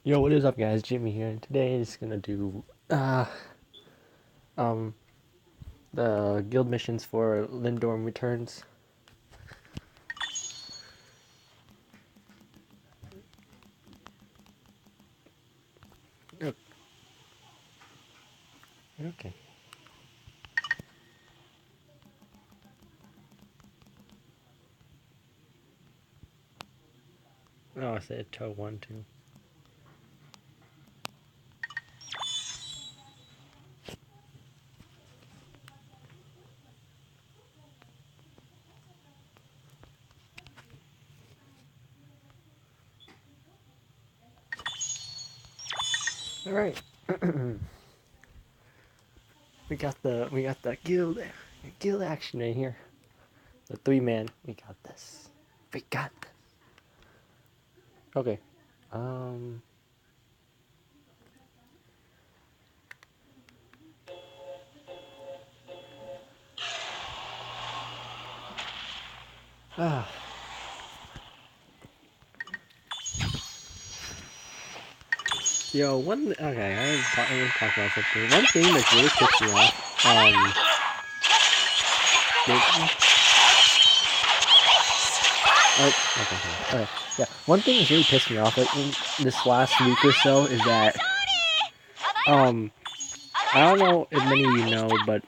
Yo, what is up, guys? Jimmy here, and today is gonna do um the guild missions for Lindorm Returns. Oh, okay. Oh, I said toe 1, 2. All right. we got the guild action right here. The 3-man. We got this. We got this. Okay. Um. Ah. Yo, okay, I'm gonna talk about something. One thing that's really pissed me off. Okay. Yeah. One thing that's really pissed me off, like in this last week or so, is that um I don't know if many of you know, but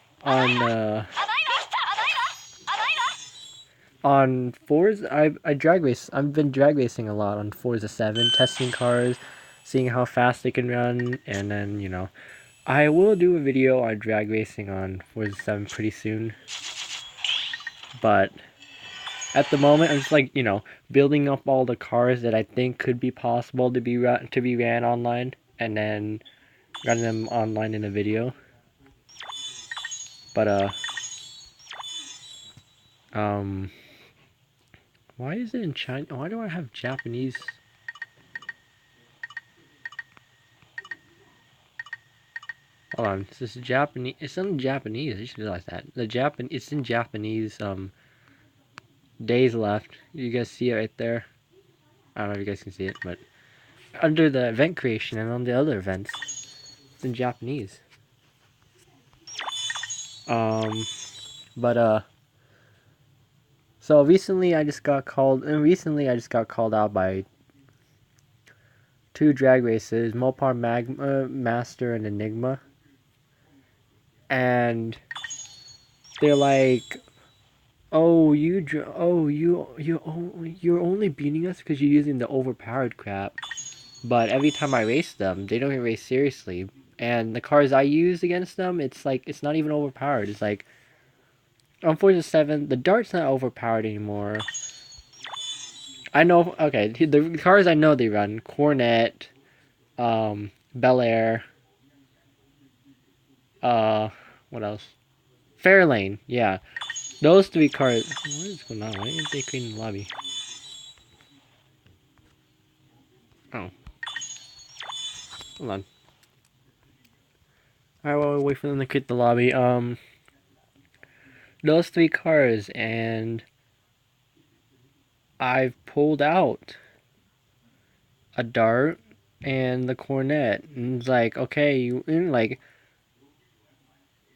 on Forza, I drag race. I've been drag racing a lot on Forza 7, testing cars, seeing how fast they can run, and then I will do a video on drag racing on Forza 7 pretty soon. But at the moment, I'm just like building up all the cars that I think could be possible to be ran online, and then run them online in a video. But um, why is it in China? Why do I have Japanese? Hold on, this is Japanese. It's in Japanese. I just realized that It's in Japanese. Days left. You guys see it right there? I don't know if you guys can see it, but under the event creation and on the other events, it's in Japanese. But so recently I just got called out by two drag races, Mopar Master and Enigma, and they're like, "Oh, you're only beating us because you're using the overpowered crap." But every time I race them, they don't get race seriously. And the cars I use against them, it's like it's not even overpowered. It's like on Forza 7, the Dart's not overpowered anymore. I know. Okay, the cars I know they run: Cornet, Bel Air, uh, what else? Fairlane. Yeah, those three cars. What is going on? Why didn't they clean the lobby? Oh, hold on. Alright, well, we'll wait for them to quit the lobby. Those three cars, and I've pulled out a Dart and the Cornet, and it's like, okay, like,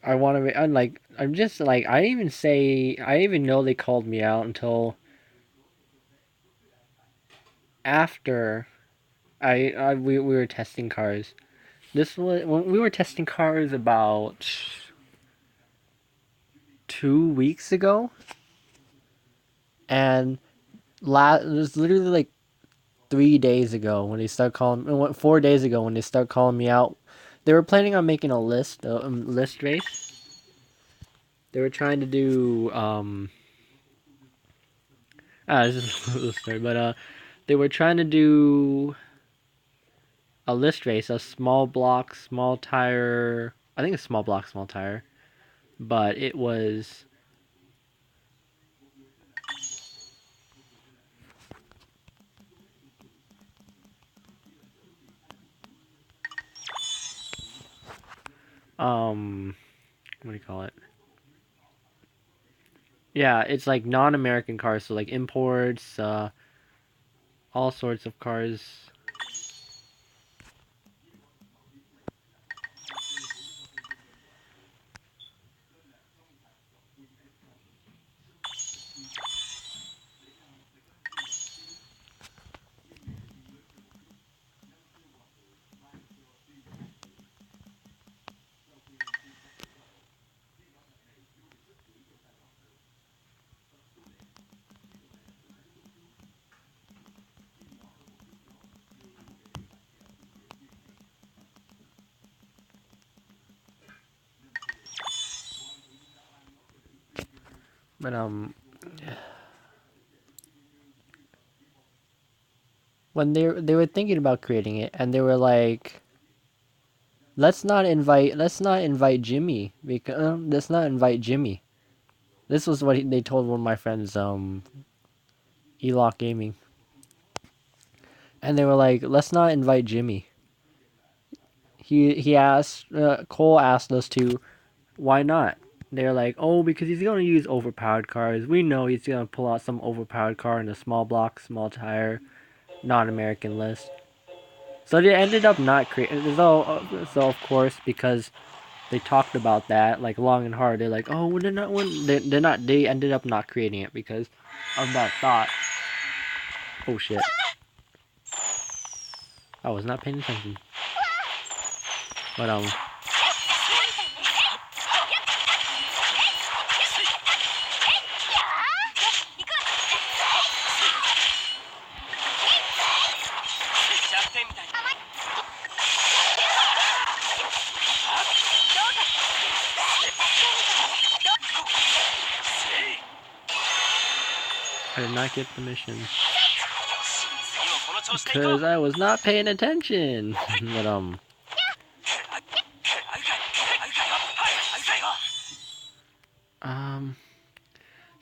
I want to, I'm just like, I didn't even know they called me out until after we were testing cars. This was when we were testing cars about 2 weeks ago, and it was literally like 3 days ago when they start calling. 4 days ago when they start calling me out. They were planning on making a list race. They were trying to do this is a little story, but they were trying to do a list race, a small block, small tire. I think a small block, small tire, but it was what do you call it? Yeah, it's like non-American cars, so like imports, all sorts of cars. But when they were thinking about creating it, and they were like, let's not invite Jimmy because let's not invite Jimmy. This was what they told one of my friends, Elock Gaming, and they were like, let's not invite Jimmy. He asked Cole asked us to, why not? They're like, oh, because he's gonna use overpowered cars. We know he's gonna pull out some overpowered car in a small block, small tire, non-American list. So they ended up not creating. So of course, because they talked about that like long and hard. They're like, oh, well, they're not. They ended up not creating it because of that thought. Oh shit! I was not paying attention. But I did not get the mission because I was not paying attention. But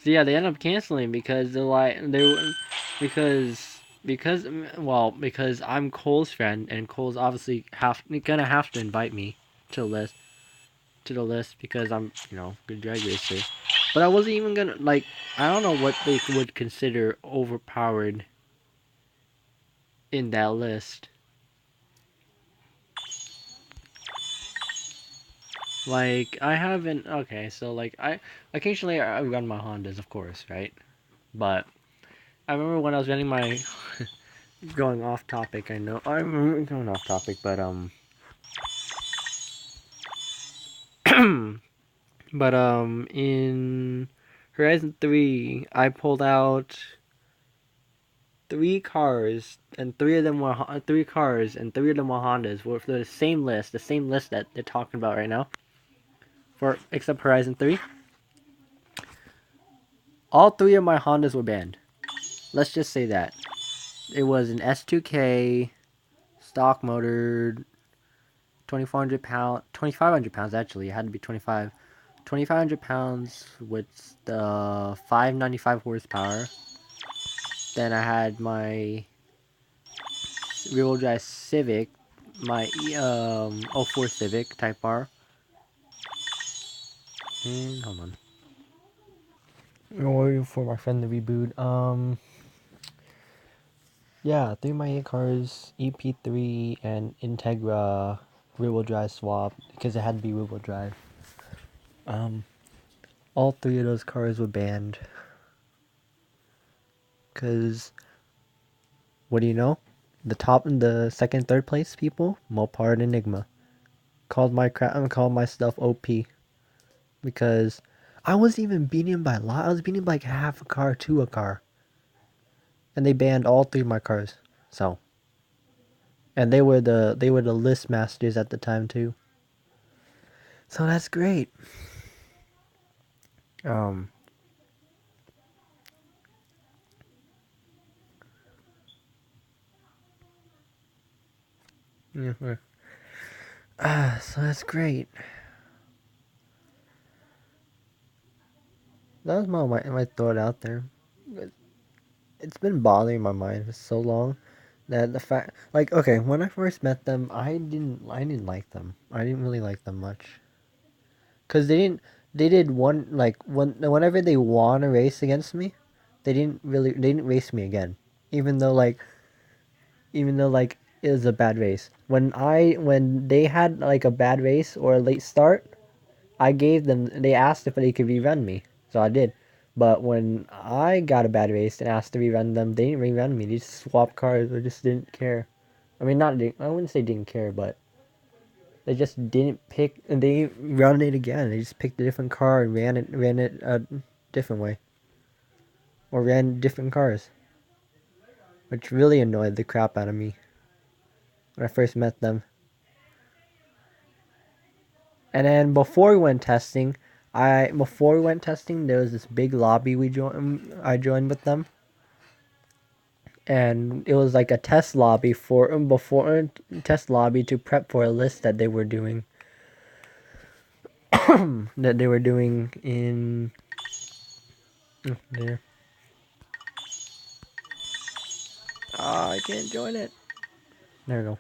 so yeah, they end up canceling because they're like because I'm Cole's friend and Cole's obviously gonna have to invite me to the list because I'm good drag racer. But I wasn't even gonna like I don't know what they would consider overpowered in that list. Like I haven't so like I occasionally I run my Hondas, of course, right? But I remember when I was running my going off topic. I know I remember going off topic, but in Horizon 3, I pulled out three cars, and three of them were Hondas. Were for the same list that they're talking about right now. For except Horizon 3, all three of my Hondas were banned. Let's just say that it was an S2K stock motor, 2,500 pounds actually. It had to be 2,500 pounds with the 595 horsepower. Then I had my rear-wheel drive Civic, my '04 Civic Type R. And hold on. I'm waiting for my friend to reboot. Yeah, three of my 8 cars, EP3 and Integra rear-wheel drive swap because it had to be rear-wheel drive. All three of those cars were banned. Cause what do you know? The second, third place people, Mopar and Enigma, called my stuff OP because I wasn't even beating him by a lot. I was beating him by like half a car to a car, and they banned all three of my cars. So, and they were the list masters at the time too. So that's great. Um. Yeah. So that's great. That was my thought out there. It's been bothering my mind for so long that the fact, like, okay, when I first met them, I didn't like them. I didn't really like them much, cause they did one like whenever they won a race against me, they didn't race me again, even though like it was a bad race. When they had like a bad race or a late start, they asked if they could rerun me, so I did. But when I got a bad race and asked to rerun them, they didn't rerun me. They just swapped cars. They just didn't care. I mean, I wouldn't say didn't care, but they just didn't pick. And they run it again. They just picked a different car and ran it a different way, or ran different cars, which really annoyed the crap out of me when I first met them. And then before we went testing, Before we went testing, there was this big lobby I joined with them, and it was like a test lobby for before test lobby to prep for a list that they were doing in there. Ah, I can't join it. There we go.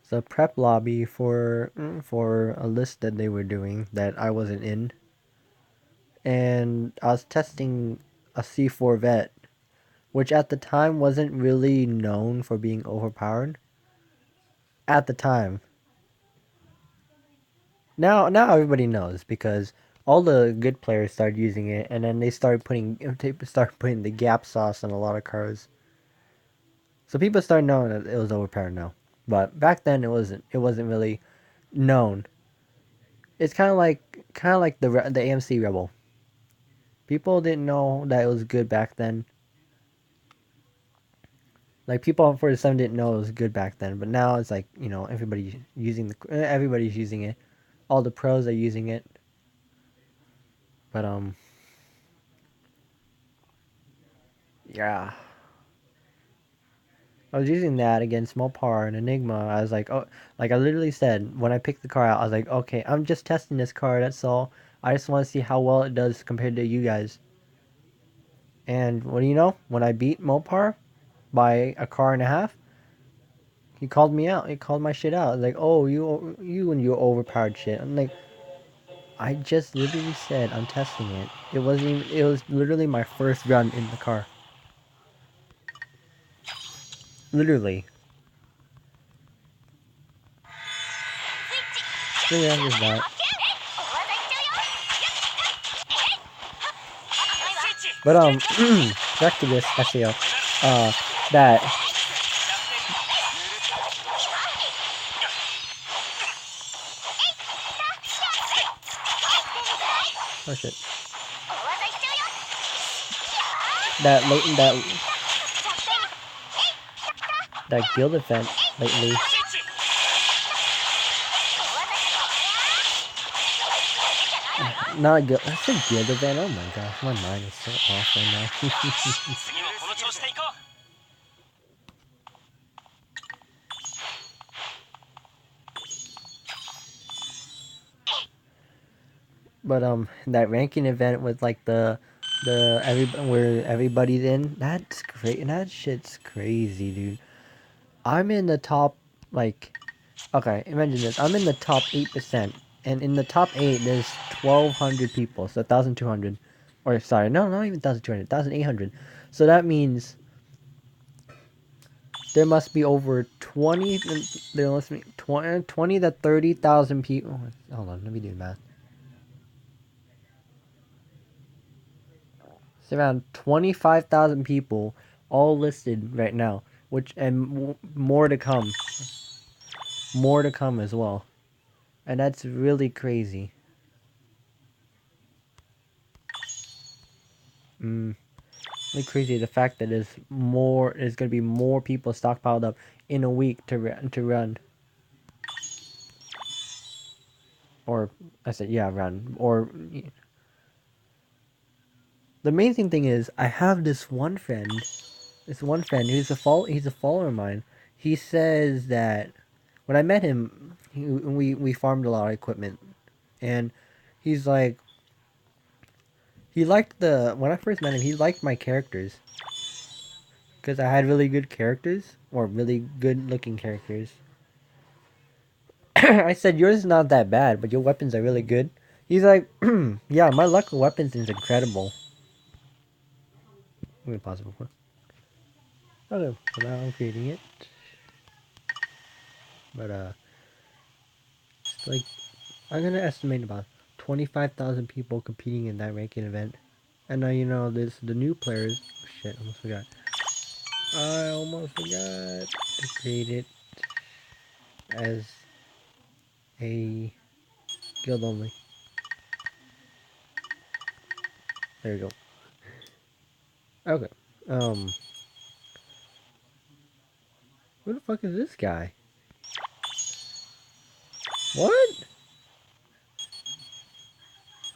The prep lobby for a list that they were doing that I wasn't in, and I was testing a C4 vet, which at the time wasn't really known for being overpowered. At the time, now everybody knows because all the good players started using it, and then they started putting the gap sauce on a lot of cars. So people started knowing that it was overpowered now. But back then it wasn't really known. It's kind of like the AMC Rebel. People didn't know that it was good back then. Like people on 47 didn't know it was good back then, but now it's like, everybody's using it. All the pros are using it. But yeah. I was using that against Mopar and Enigma. I was like, oh, like I literally said when I picked the car out, I was like, okay, I'm just testing this car. That's all. I just want to see how well it does compared to you guys. And what do you know? When I beat Mopar by a car and a half, he called me out. He called my shit out. Like, oh, you and your overpowered shit. I'm like, I just literally said I'm testing it. It wasn't even. It was literally my first run in the car. Literally. So yeah, there's that. But back to this SAO. That. Oh shit. That guild event lately. Not guild. I said guild event. Oh my gosh, my mind is so off right now. But that ranking event with like where everybody's in. That's great. That shit's crazy, dude. I'm in the top like. Okay, imagine this. I'm in the top 8%, and in the top 8, there's 1,200 people, so 1,200. Or, sorry, no, not even 1,200, 1,800. So that means there must be over 20, there must be 20 to 30,000 people. Hold on, let me do the math. It's around 25,000 people all listed right now, and more to come. More to come as well. And that's really crazy. Really crazy the fact that there's gonna be more people stockpiled up in a week to run. Or I said yeah, run. Or the amazing thing is I have this one friend. He's a follower of mine. He says that when I met him, we farmed a lot of equipment, and he's like he liked the when I first met him he liked my characters because I had really good characters or really good looking characters. I said yours is not that bad, but your weapons are really good. He's like, yeah, my luck with weapons is incredible. Let me pause it before. Okay, so now I'm creating it. But like I'm gonna estimate about 25,000 people competing in that ranking event. And now there's the new players. Oh, shit, almost forgot. I almost forgot to create it as a guild only. There we go. Okay. Who the fuck is this guy? What?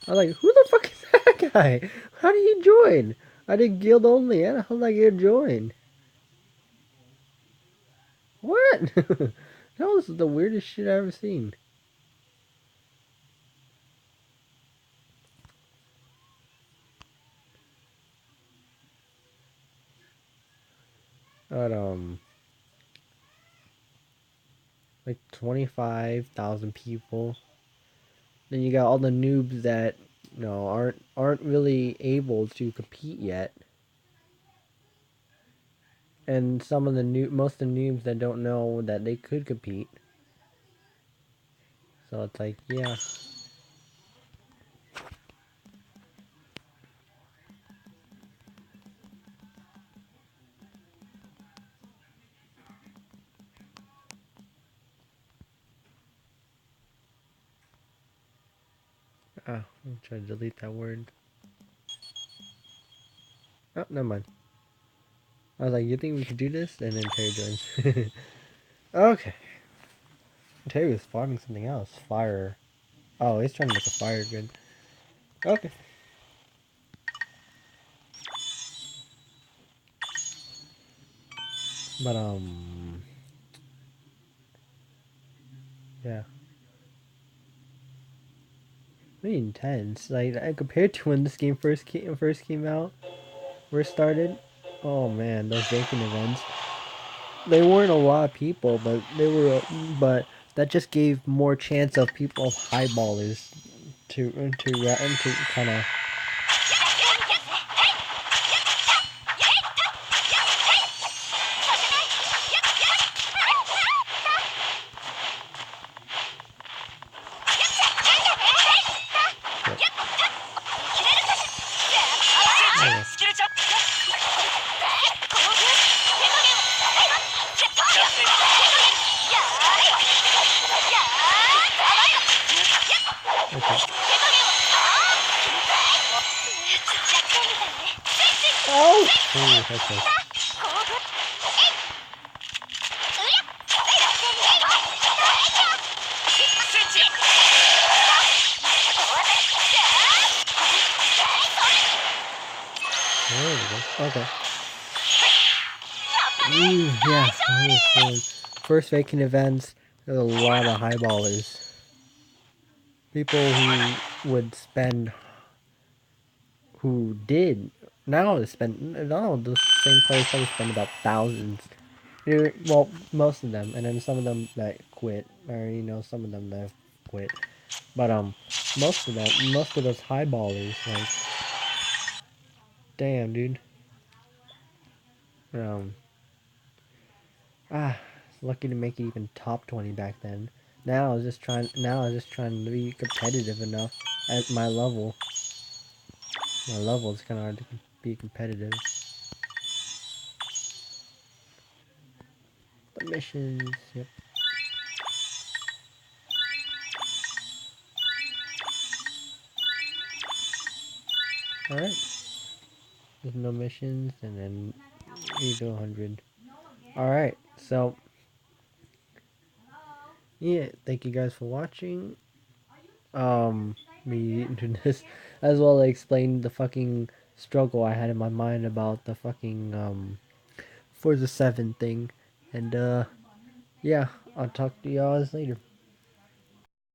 I was like, who the fuck is that guy? How did he join? I did guild only. How the hell did I get join? What? That was the weirdest shit I've ever seen. But like 25,000 people. Then you got all the noobs that aren't really able to compete yet. And some of the most of the noobs that don't know that they could compete. So it's like, yeah. Oh, I'm trying to delete that word. Oh, never mind. I was like, you think we could do this? And then Terry joins. Okay. Terry was spotting something else. Fire. Oh, he's trying to make a fire grid. Okay. But, yeah. Pretty intense. Like, compared to when this game first came out, first started. Oh man, those banking events. They weren't a lot of people, but but that just gave more chance of people of highballers to kind of. Oh! Oh, that's nice. There we go. Okay. Yeah. First vacant events, there's a lot of highballers. People who would spend, who did, now they spend, no, the same players probably spend about thousands. Well, most of them, and then some of them that quit, or some of them that have quit. But most of those highballers, like, damn, dude. Um, lucky to make it even top 20 back then. Now I was just trying. Now I was just trying to be competitive enough at my level. My level is kind of hard to be competitive. The missions, yep. All right. There's no missions, and then you do 100. All right. So yeah, thank you guys for watching. Me doing this, as well as explain the fucking struggle I had in my mind about the fucking Forza 7 thing, and yeah, I'll talk to y'all later.